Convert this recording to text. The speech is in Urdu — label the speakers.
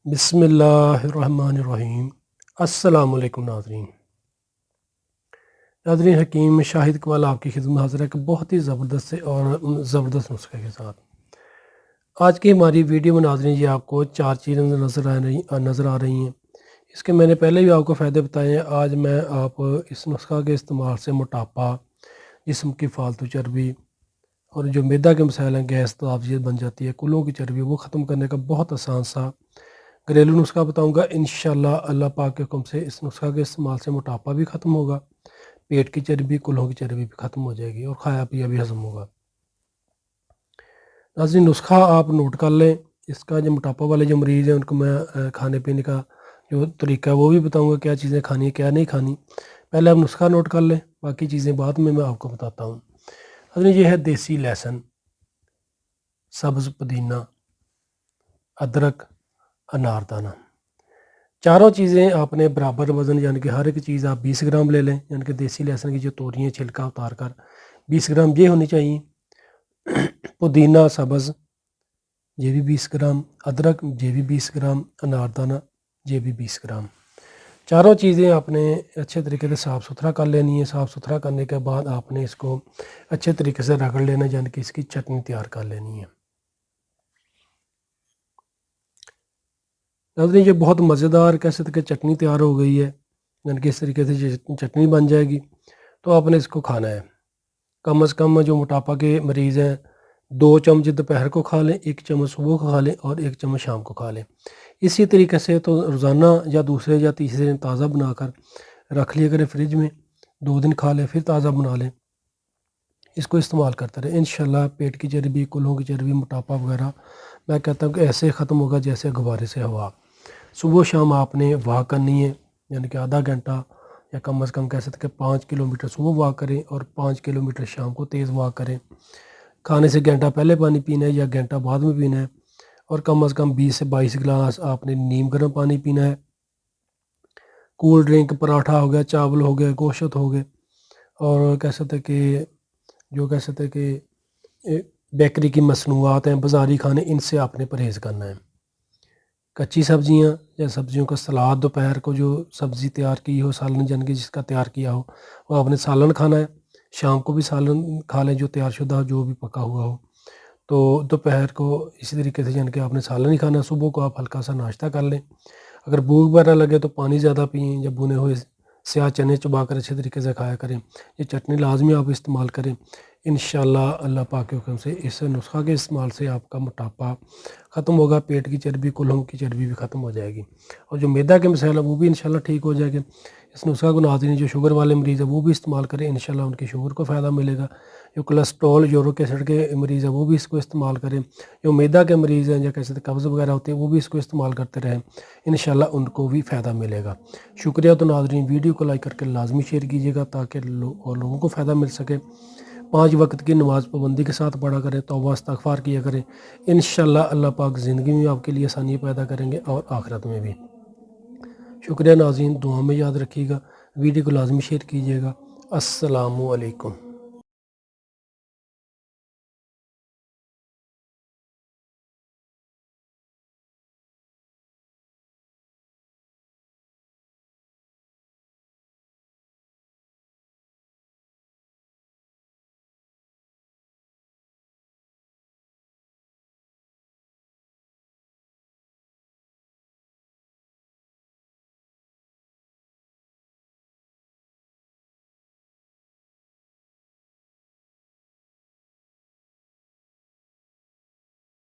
Speaker 1: بسم اللہ الرحمن الرحیم۔ السلام علیکم ناظرین حکیم شاہد اقبال آپ کی خدمت حاضر ہے کہ بہت ہی زبردست سے اور زبردست نسخے کے ساتھ آج کی ہماری ویڈیو میں ناظرین یہ آپ کو 4 چیزیں نظر آ رہی ہیں۔ اس کے میں نے پہلے بھی آپ کو فائدے بتائے ہیں۔ آج میں آپ اس نسخہ کے استعمال سے موٹاپا، جسم کی فالتو چربی اور جو میدا کے مسائل ہیں، گیس تعافیت بن جاتی ہے، کلوں کی چربی، وہ ختم کرنے کا بہت آسان سا گھریلو نسخہ بتاؤں گا۔ انشاءاللہ اللہ پاک کے حکم سے اس نسخہ کے استعمال سے موٹاپا بھی ختم ہوگا، پیٹ کی چربی، کلہوں کی چربی بھی ختم ہو جائے گی اور کھایا پیا بھی ہضم ہوگا۔ ناظرین نسخہ آپ نوٹ کر لیں۔ اس کا جو موٹاپا والے جو مریض ہیں ان کو میں کھانے پینے کا جو طریقہ ہے وہ بھی بتاؤں گا، کیا چیزیں کھانی ہیں کیا نہیں کھانی۔ پہلے آپ نسخہ نوٹ کر لیں، باقی چیزیں بعد میں آپ کو بتاتا ہوں۔ ناظرین یہ ہے دیسی لہسن، سبز پودینہ، ادرک، اناردانہ۔ چاروں چیزیں آپ نے برابر وزن یعنی کہ ہر ایک چیز آپ 20 گرام لے لیں، یعنی کہ دیسی لہسن کی جو توریاں چھلکا اتار کر 20 گرام یہ ہونی چاہیے۔ پودینہ سبز یہ بھی 20 گرام، ادرک یہ بھی 20 گرام، اناردانہ یہ بھی 20 گرام۔ چاروں چیزیں آپ نے اچھے طریقے سے صاف ستھرا کر لینی ہے۔ صاف ستھرا کرنے کے بعد آپ نے اس کو اچھے طریقے سے رگڑ لینا، یعنی کہ اس کی چٹنی تیار کر لینی ہے۔ ناظرین یہ بہت مزیدار کیسے کہ چٹنی تیار ہو گئی ہے، یعنی کہ اس طریقے سے چٹنی بن جائے گی تو آپ نے اس کو کھانا ہے۔ کم از کم جو موٹاپا کے مریض ہیں 2 چمچ دوپہر کو کھا لیں، 1 چمچ صبح کو کھا لیں اور 1 چمچ شام کو کھا لیں۔ اسی طریقے سے تو روزانہ یا دوسرے یا تیسرے دن تازہ بنا کر رکھ لیا کریں فریج میں، 2 دن کھا لیں پھر تازہ بنا لیں، اس کو استعمال کرتے رہیں۔ انشاءاللہ پیٹ کی چربی، کلہوں کی چربی، موٹاپا وغیرہ میں کہتا ہوں کہ ایسے ختم ہوگا جیسے غبارے سے ہوا۔ صبح و شام آپ نے واک کرنی ہے، یعنی کہ آدھا گھنٹہ یا کم از کم کہہ سکتے کہ 5 کلومیٹر صبح واک کریں اور 5 کلومیٹر شام کو تیز واک کریں۔ کھانے سے گھنٹہ پہلے پانی پینا ہے یا گھنٹہ بعد میں پینا ہے، اور کم از کم 20 سے 22 گلاس آپ نے نیم گرم پانی پینا ہے۔ کول ڈرنک، پراٹھا ہو گیا، چاول ہو گیا، گوشت ہو گئے، اور کہہ سکتے کہ بیکری کی مصنوعات ہیں، بازاری کھانے، ان سے آپ نے پرہیز کرنا ہے۔ کچی سبزیاں یا سبزیوں کا سلاد، دوپہر کو جو سبزی تیار کی ہو، سالن جن کے جس کا تیار کیا ہو وہ آپ نے سالن کھانا ہے۔ شام کو بھی سالن کھا لیں جو تیار شدہ جو بھی پکا ہوا ہو، تو دوپہر کو اسی طریقے سے یعنی کہ آپ نے سالن ہی کھانا ہے۔ صبح کو آپ ہلکا سا ناشتہ کر لیں، اگر بھوک وغیرہ لگے تو پانی زیادہ پئیں، یا بھنے ہوئے سیاہ چنے چبا کر اچھے طریقے سے کھایا کریں۔ یہ چٹنی لازمی آپ استعمال کریں۔ انشاءاللہ اللہ پاک کے حکم سے اس نسخہ کے استعمال سے آپ کا موٹاپا ختم ہوگا، پیٹ کی چربی، کلہوں کی چربی بھی ختم ہو جائے گی، اور جو میدا کے مسائل ہیں وہ بھی انشاءاللہ ٹھیک ہو جائے گے۔ اس نسخہ کو ناظرین جو شوگر والے مریض ہیں وہ بھی استعمال کریں، انشاءاللہ ان کی شوگر کو فائدہ ملے گا۔ جو کولیسٹرول، یورک ایسڈ کے مریض ہیں وہ بھی اس کو استعمال کریں۔ جو میدا کے مریض ہیں یا کیسے قبض وغیرہ ہوتے ہیں وہ بھی اس کو استعمال کرتے رہیں، انشاءاللہ ان کو بھی فائدہ ملے گا۔ شکریہ۔ تو ناظرین ویڈیو کو لائک کر کے لازمی شیئر کیجیے گا تاکہ اور لوگوں کو فائدہ مل سکے۔ 5 وقت کی نماز پابندی کے ساتھ پڑھا کریں، توبہ استغفار کیا کریں، انشاءاللہ اللہ پاک زندگی میں آپ کے لیے آسانی پیدا کریں گے اور آخرت میں بھی۔ شکریہ ناظرین، دعا میں یاد رکھیے گا، ویڈیو کو لازمی شیئر کیجیے گا۔ السلام علیکم۔